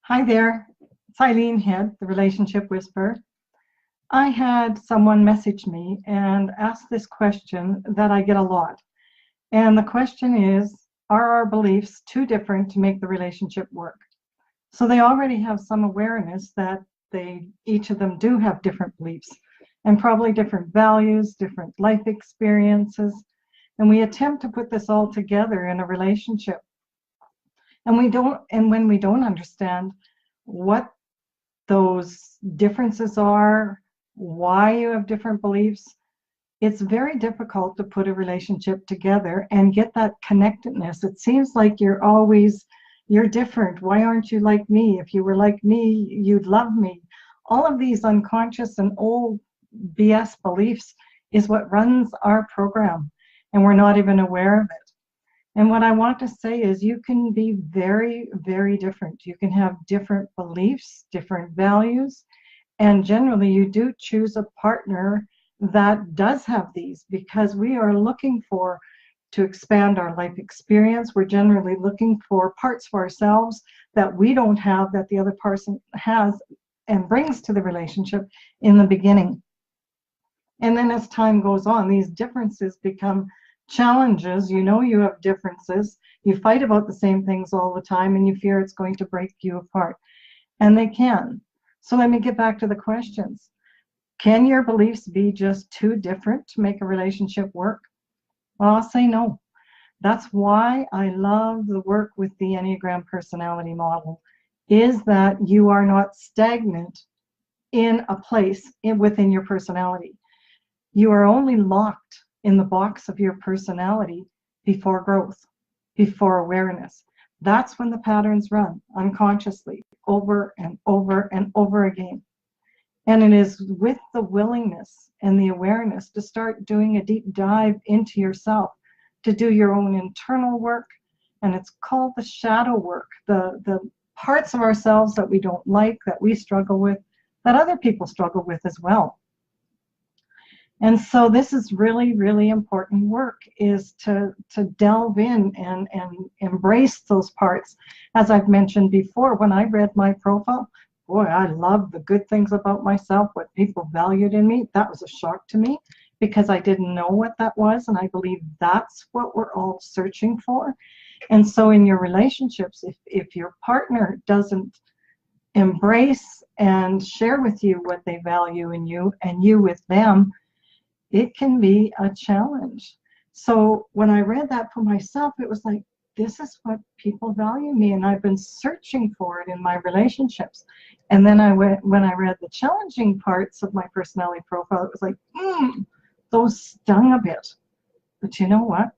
Hi there, it's Eileen Head, the Relationship Whisperer. I had someone message me and ask this question that I get a lot. And the question is, are our beliefs too different to make the relationship work? So they already have some awareness that each of them do have different beliefs and probably different values, different life experiences. And we attempt to put this all together in a relationship. And when we don't understand what those differences are, why you have different beliefs, it's very difficult to put a relationship together and get that connectedness. It seems like you're different. Why aren't you like me? If you were like me, you'd love me. All of these unconscious and old BS beliefs is what runs our program, and we're not even aware of it. And what I want to say is you can be very, very different. You can have different beliefs, different values, and generally you do choose a partner that does have these, because we are looking to expand our life experience. We're generally looking for parts of ourselves that we don't have that the other person has and brings to the relationship in the beginning. And then as time goes on, these differences become challenges. You know you have differences. You fight about the same things all the time, and you fear it's going to break you apart. And they can. So let me get back to the questions. Can your beliefs be just too different to make a relationship work? Well, I'll say no. That's why I love the work with the Enneagram personality model, is that you are not stagnant in a place within your personality. You are only locked in the box of your personality before growth, before awareness. That's when the patterns run unconsciously over and over and over again. And it is with the willingness and the awareness to start doing a deep dive into yourself, to do your own internal work. And it's called the shadow work, the parts of ourselves that we don't like, that we struggle with, that other people struggle with as well. And so this is really, really important work, is to delve in and embrace those parts. As I've mentioned before, when I read my profile, boy, I loved the good things about myself, what people valued in me. That was a shock to me because I didn't know what that was. And I believe that's what we're all searching for. And so in your relationships, if your partner doesn't embrace and share with you what they value in you and you with them, it can be a challenge. So when I read that for myself, it was like, this is what people value me, and I've been searching for it in my relationships. And then when I read the challenging parts of my personality profile, it was like, those stung a bit. But you know what?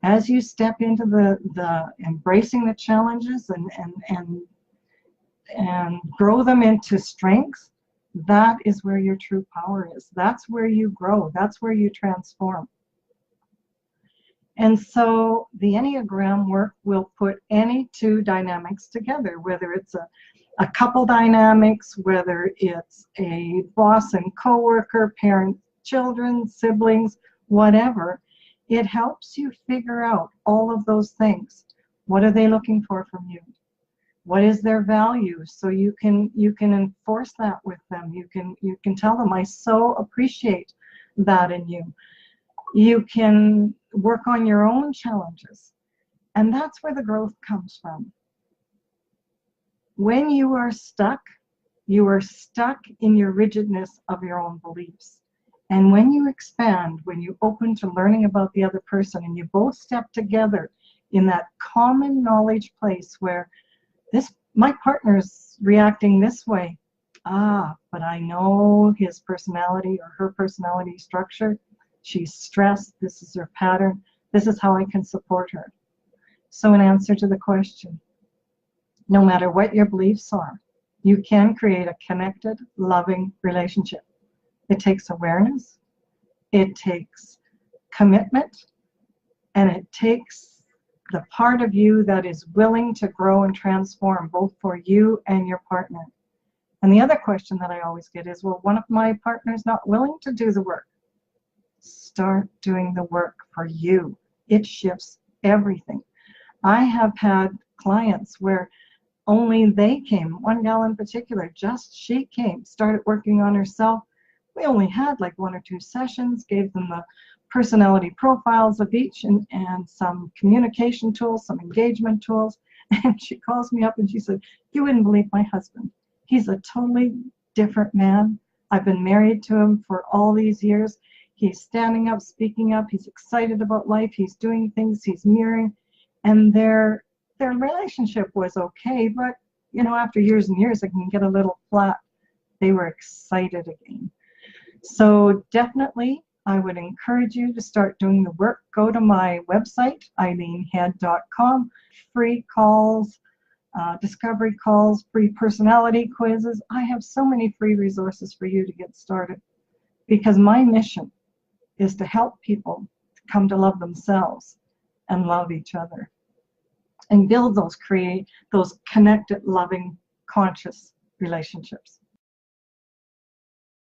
As you step into the embracing the challenges and grow them into strengths, that is where your true power is. That's where you grow. That's where you transform. And so the Enneagram work will put any two dynamics together, whether it's a couple dynamics, whether it's a boss and coworker, parent, children, siblings, whatever. It helps you figure out all of those things. What are they looking for from you? What is their value? So you can enforce that with them. You can tell them, I so appreciate that in you. You can work on your own challenges. And that's where the growth comes from. When you are stuck in your rigidness of your own beliefs. And when you expand, when you open to learning about the other person, and you both step together in that common knowledge place where my partner's reacting this way. But I know his personality or her personality structure. She's stressed. This is her pattern. This is how I can support her. So in answer to the question, no matter what your beliefs are, you can create a connected, loving relationship. It takes awareness. It takes commitment. And it takes the part of you that is willing to grow and transform, both for you and your partner. And the other question that I always get is, well, one of my partners not willing to do the work. Start doing the work for you. It shifts everything. I have had clients where only they came. One gal in particular, just she came, started working on herself. We only had like 1 or 2 sessions, gave them the personality profiles of each and some communication tools, some engagement tools. And she calls me up and she said, "You wouldn't believe my husband. He's a totally different man. I've been married to him for all these years. He's standing up, speaking up. He's excited about life. He's doing things. He's mirroring." And their relationship was okay, but after years and years, it can get a little flat. They were excited again. So definitely, I would encourage you to start doing the work. Go to my website, eileenhead.com. Free calls, discovery calls, free personality quizzes. I have so many free resources for you to get started, because my mission is to help people come to love themselves and love each other and build those connected, loving, conscious relationships.